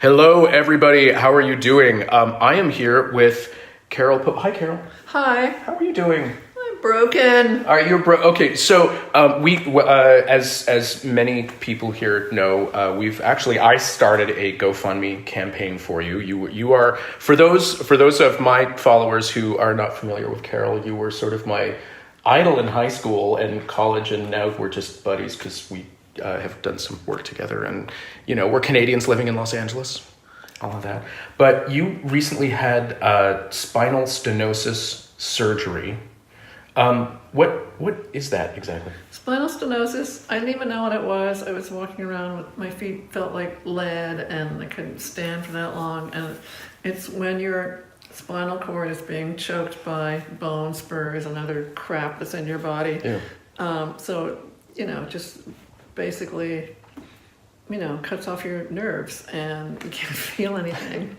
Hello, everybody. How are you doing? I am here with Carole Pope. Hi, Carole. Hi. How are you doing? I'm broken. All right, you're okay. So as many people here know, I started a GoFundMe campaign for you. You are for those of my followers who are not familiar with Carole. You were sort of my idol in high school and college, and now we're just buddies because we have done some work together, and we're Canadians living in Los Angeles, all of that. But you recently had spinal stenosis surgery. What is that exactly? Spinal stenosis, I didn't even know what it was. I was walking around with my feet felt like lead and I couldn't stand for that long. And it's when your spinal cord is being choked by bone spurs and other crap that's in your body. Yeah. So, just basically, cuts off your nerves and you can't feel anything.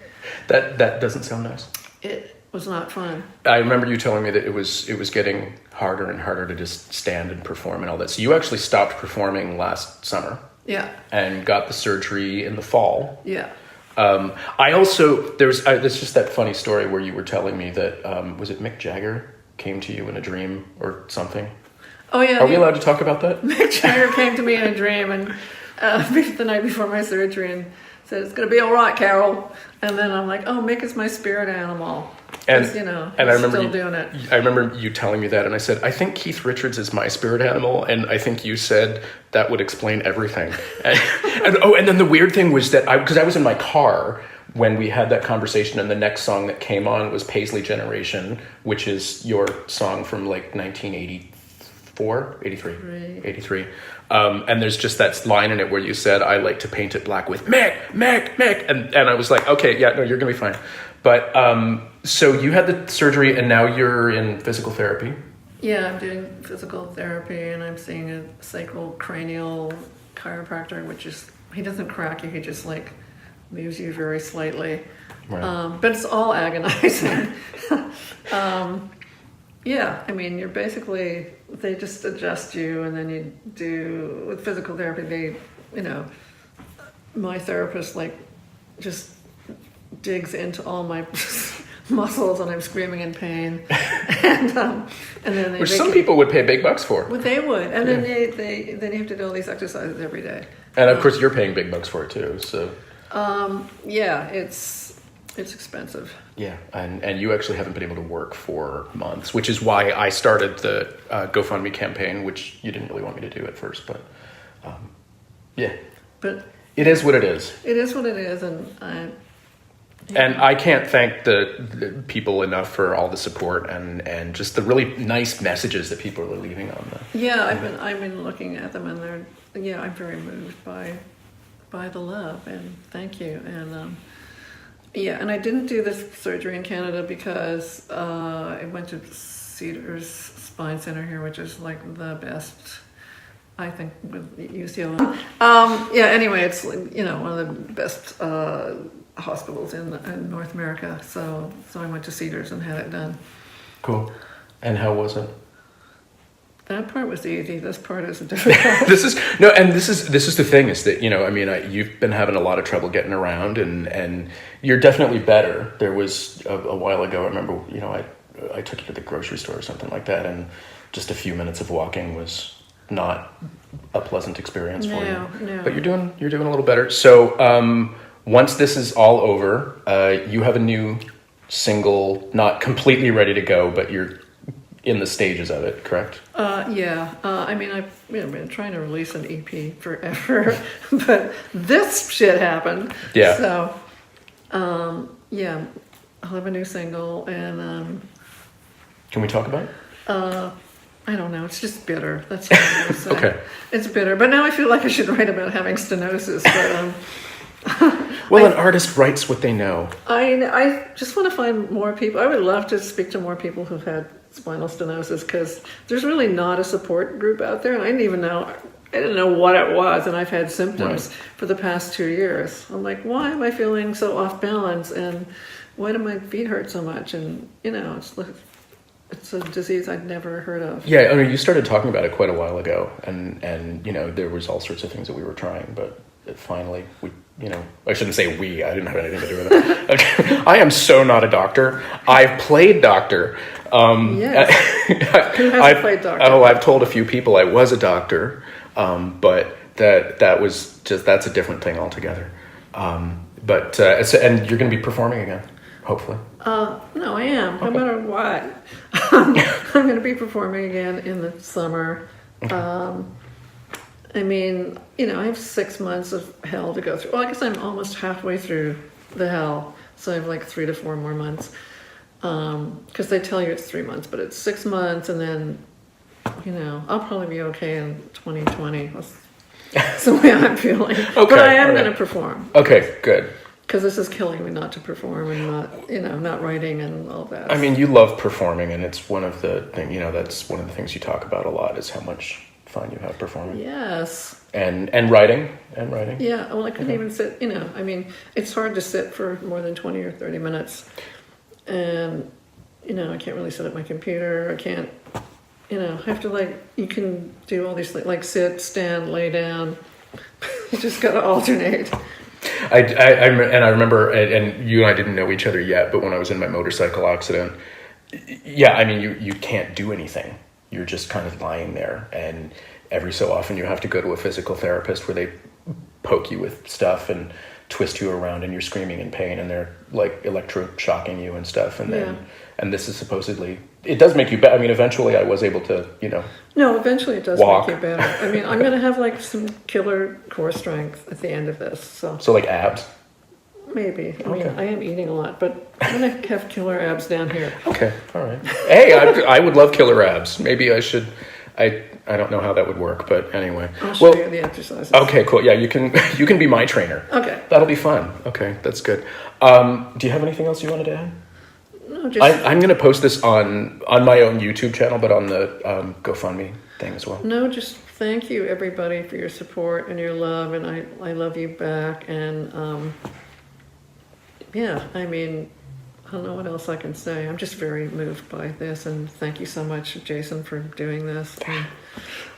That doesn't sound nice. It was not fun. I remember you telling me that it was getting harder and harder to just stand and perform and all that. So you actually stopped performing last summer. Yeah. And got the surgery in the fall. Yeah. I also, there's just that funny story where you were telling me that, was it Mick Jagger came to you in a dream or something? Oh, yeah. Are we allowed to talk about that? Mick Jagger came to me in a dream and the night before my surgery and said, "It's going to be all right, Carole." And then I'm like, "Oh, Mick is my spirit animal." And I remember still doing it. I remember you telling me that, and I said, "I think Keith Richards is my spirit animal," and I think you said that would explain everything. and then the weird thing was that because I was in my car when we had that conversation, and the next song that came on was Paisley Generation, which is your song from like 1984, 83. And there's just that line in it where you said, "I like to paint it black with Mick. And I was like, okay, yeah, no, you're going to be fine. But so you had the surgery and now you're in physical therapy. Yeah, I'm doing physical therapy and I'm seeing a sacral-cranial chiropractor, which is, he doesn't crack you, he just like moves you very slightly. Right. But it's all agonizing. Yeah, I mean, you're basically, they just adjust you and then you do, with physical therapy, they, my therapist like just digs into all my muscles and I'm screaming in pain. and then Which some people would pay big bucks for. Well, they would. And then then you have to do all these exercises every day. And of course you're paying big bucks for it too, so. Yeah, it's expensive. Yeah, and you actually haven't been able to work for months, which is why I started the GoFundMe campaign, which you didn't really want me to do at first, but yeah. But it is what it is. It is what it is, and I can't thank the people enough for all the support and just the really nice messages that people are leaving on the. Yeah, I've been looking at them and I'm very moved by the love and thank you and. Yeah, and I didn't do this surgery in Canada because I went to Cedars Spine Center here, which is like the best, I think, with UCLA. Anyway, it's one of the best hospitals in North America. So I went to Cedars and had it done. Cool. And how was it? That part was easy. This part is difficult. This is the thing is that, you've been having a lot of trouble getting around and you're definitely better. There was a while ago, I remember, I took you to the grocery store or something like that. And just a few minutes of walking was not a pleasant experience for you. No. But you're doing a little better. So, once this is all over, you have a new single, not completely ready to go, but you're in the stages of it, correct? Yeah. I've been trying to release an EP forever, but this shit happened. Yeah. So, I'll have a new single, and can we talk about it? I don't know. It's just bitter. That's what I'm going to say. Okay. It's bitter, but now I feel like I should write about having stenosis. But well, an artist writes what they know. I just want to find more people. I would love to speak to more people who've had spinal stenosis because there's really not a support group out there, and I didn't know what it was, and I've had symptoms for the past 2 years. I'm like, why am I feeling so off balance, and why do my feet hurt so much? And it's a disease I'd never heard of. Yeah, you started talking about it quite a while ago, and there was all sorts of things that we were trying, but finally we I shouldn't say we. I didn't have anything to do with it. Okay. I am so not a doctor. I've played doctor. Yes. Who hasn't played doctor? Oh, I've told a few people I was a doctor, but that was that's a different thing altogether. And you're going to be performing again, hopefully. No, I am. Okay. No matter what, I'm going to be performing again in the summer. Okay. I mean, I have 6 months of hell to go through. Well, I guess I'm almost halfway through the hell, so I have like 3 to 4 more months. Because they tell you it's 3 months, but it's 6 months, and then, I'll probably be okay in 2020. That's the way I'm feeling. Okay, but I am all right. going to perform. Okay, good. Because this is killing me not to perform and not writing and all that. I mean, you love performing, and it's one of the that's one of the things you talk about a lot is how much fun you have performing. Yes. And writing. Yeah, well, I couldn't even sit, I mean, it's hard to sit for more than 20 or 30 minutes. And, I can't really sit at my computer. I can't, I have to you can do all these things, like sit, stand, lay down. You just got to alternate. I remember, and you and I didn't know each other yet, but when I was in my motorcycle accident, yeah, I mean, you can't do anything. You're just kind of lying there, and every so often you have to go to a physical therapist where they poke you with stuff and twist you around, and you're screaming in pain, and they're like electroshocking you and stuff, and then and this is supposedly, it does make you better. I mean, eventually I was able to, No, eventually it does walk. make you better. I mean, I'm going to have some killer core strength at the end of this. So like abs. Maybe. I mean, Okay. I am eating a lot, but I'm going to have killer abs down here. Okay, all right. Hey, I would love killer abs. Maybe I should. I don't know how that would work, but anyway. I'll show you the exercises. Okay, cool. Yeah, you can be my trainer. Okay. That'll be fun. Okay, that's good. Do you have anything else you wanted to add? No, just I'm going to post this on my own YouTube channel, but on the GoFundMe thing as well. No, just thank you everybody for your support and your love, and I love you back. And I mean, I don't know what else I can say. I'm just very moved by this, and thank you so much, Jason, for doing this. And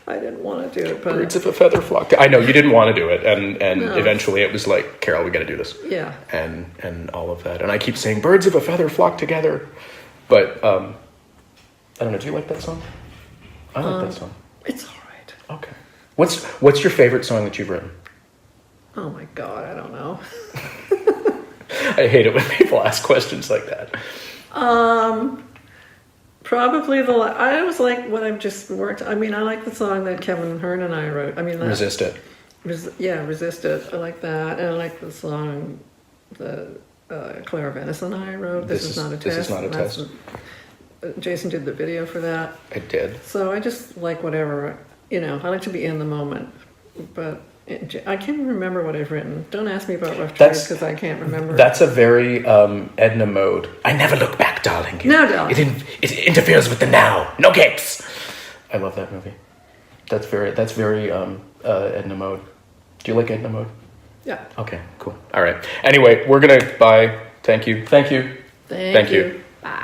I didn't want to do it, but Birds of a feather flock. I know you didn't want to do it, and No. eventually it was like, Carole, we got to do this. Yeah. And all of that. And I keep saying, birds of a feather flock together. But I don't know. Do you like that song? I like that song. It's all right. Okay. What's your favorite song that you've written? Oh my God, I don't know. I hate it when people ask questions like that. Probably I was like what I've just worked. I mean, I like the song that Kevin Hearn and I wrote. I mean, Resist It. Resist It. I like that, and I like the song that Claire Venice and I wrote. This is not a test. This is not a test. Jason did the video for that. I did. So I just like whatever. I like to be in the moment, but. I can't remember what I've written. Don't ask me about rough trade because I can't remember. That's a very Edna Mode. I never look back, darling. No, darling. It interferes with the now. No gates. I love that movie. That's very Edna Mode. Do you like Edna Mode? Yeah. Okay, cool. All right. Anyway, we're gonna bye. Thank you. Thank you.